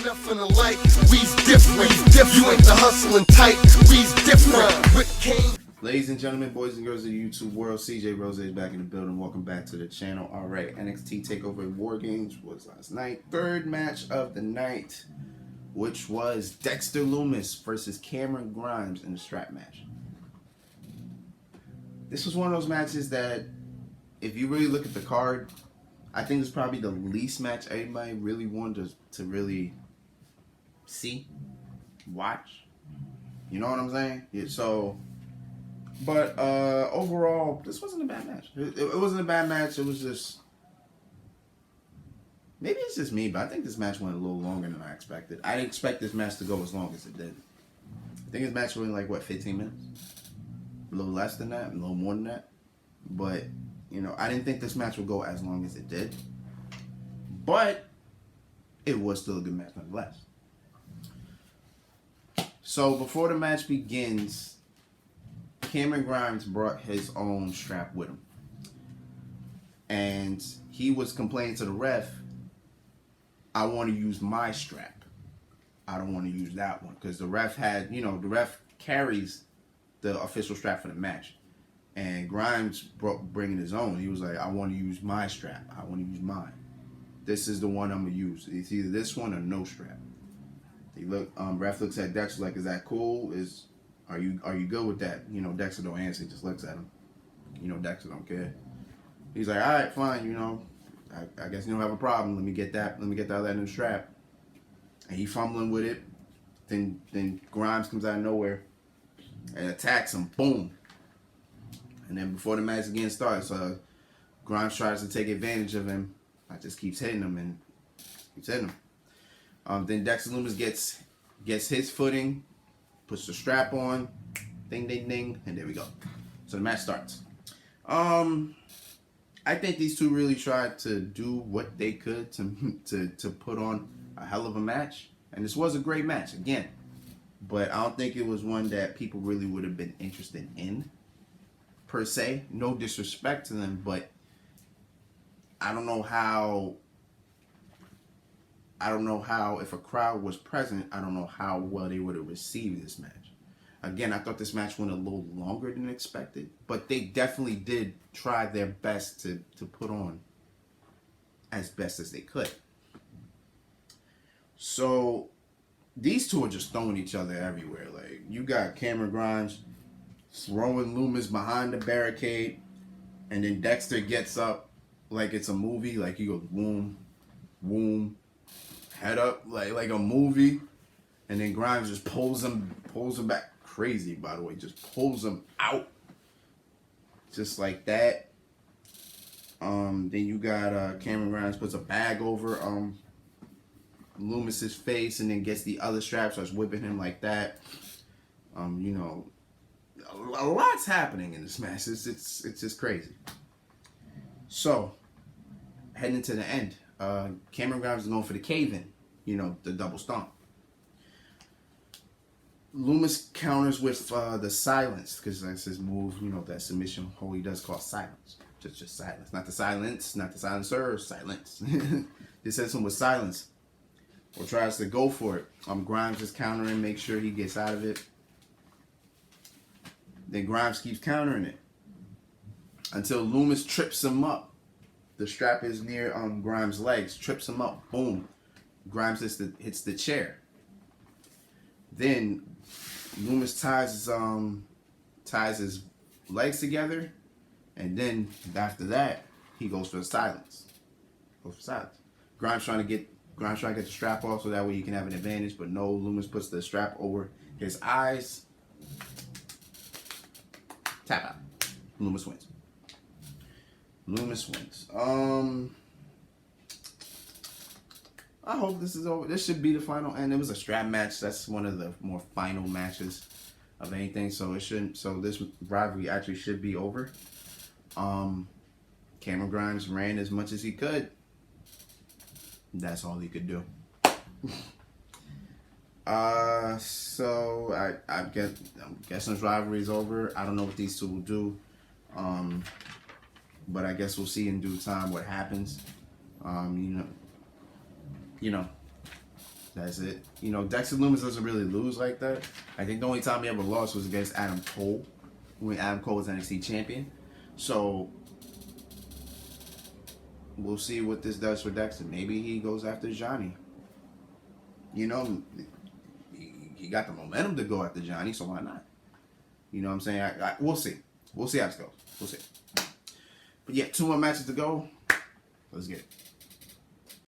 nothing alike. We's different. You ain't the hustling type. We's different. Rick King. Ladies and gentlemen, boys and girls of the YouTube world, CJ Rose is back in the building. Welcome back to the channel. All right, NXT Takeover WarGames was last night. Third match of the night, which was Dexter Lumis versus Cameron Grimes in the strap match. This was one of those matches that, if you really look at the card, I think it's probably the least match anybody really wanted to really see, watch. You know what I'm saying? Yeah, so... But overall, this wasn't a bad match. It wasn't a bad match. It was just... Maybe it's just me, but I think this match went a little longer than I expected. I didn't expect this match to go as long as it did. I think this match went like, what, 15 minutes? A little less than that, a little more than that. But, you know, I didn't think this match would go as long as it did. But it was still a good match nonetheless. So before the match begins... Cameron Grimes brought his own strap with him. And he was complaining to the ref, I want to use my strap. I don't want to use that one. Because the ref had, you know, the ref carries the official strap for the match. And Grimes bringing his own. He was like, I want to use my strap. I want to use mine. This is the one I'm going to use. It's either this one or no strap. He ref looks at Dexter like, is that cool? Are you good with that? You know, Dexter don't answer. He just looks at him. You know, Dexter don't care. He's like, all right, fine. You know, I guess you don't have a problem. Let me get that new strap. And he fumbling with it. Then Grimes comes out of nowhere and attacks him. Boom. And then before the match again starts, Grimes tries to take advantage of him. I just keeps hitting him and keeps hitting him. Then Dexter Lumis gets his footing. Puts the strap on, ding, ding, ding, and there we go. So the match starts. I think these two really tried to do what they could to put on a hell of a match, and this was a great match again. But I don't think it was one that people really would have been interested in, per se. No disrespect to them, but I don't know how. If a crowd was present, I don't know how well they would have received this match. Again, I thought this match went a little longer than expected, but they definitely did try their best to put on as best as they could. So these two are just throwing each other everywhere. Like, you got Cameron Grimes throwing Lumis behind the barricade, and then Dexter gets up like it's a movie. Like, he goes, boom, boom, head up like a movie, and then Grimes just pulls him back. Crazy, by the way, just pulls him out just like that. Then you got Cameron Grimes puts a bag over Lumis's face, and then gets the other strap, starts whipping him like that. You know, a lot's happening in this match. It's just crazy. So heading to the end. Cameron Grimes is going for the cave-in, you know, the double stomp. Lumis counters with the silence, because that's his move, you know, that submission hold he does called silence. Just silence. Not the silence, not the silencer, silence. This hits him with silence. Or tries to go for it. Grimes is countering, make sure he gets out of it. Then Grimes keeps countering it until Lumis trips him up. The strap is near Grimes' legs, trips him up, boom. Grimes hits the chair. Then Lumis ties his legs together, and then after that, he goes for the silence. Grimes trying to get the strap off so that way he can have an advantage, but no, Lumis puts the strap over his eyes. Tap out. Lumis wins. I hope this is over. This should be the final, and it was a strap match. That's one of the more final matches of anything, so it shouldn't. So this rivalry actually should be over. Cameron Grimes ran as much as he could. That's all he could do. So I'm guessing this rivalry is over. I don't know what these two will do. But I guess we'll see in due time what happens. You know, That's it. You know, Dexter Lumis doesn't really lose like that. I think the only time he ever lost was against Adam Cole, when Adam Cole was NXT champion. So we'll see what this does for Dexter. Maybe he goes after Johnny. You know, he got the momentum to go after Johnny, so why not? You know what I'm saying? We'll see. We'll see how this goes. We'll see. But yeah, 2 more matches to go. Let's get it.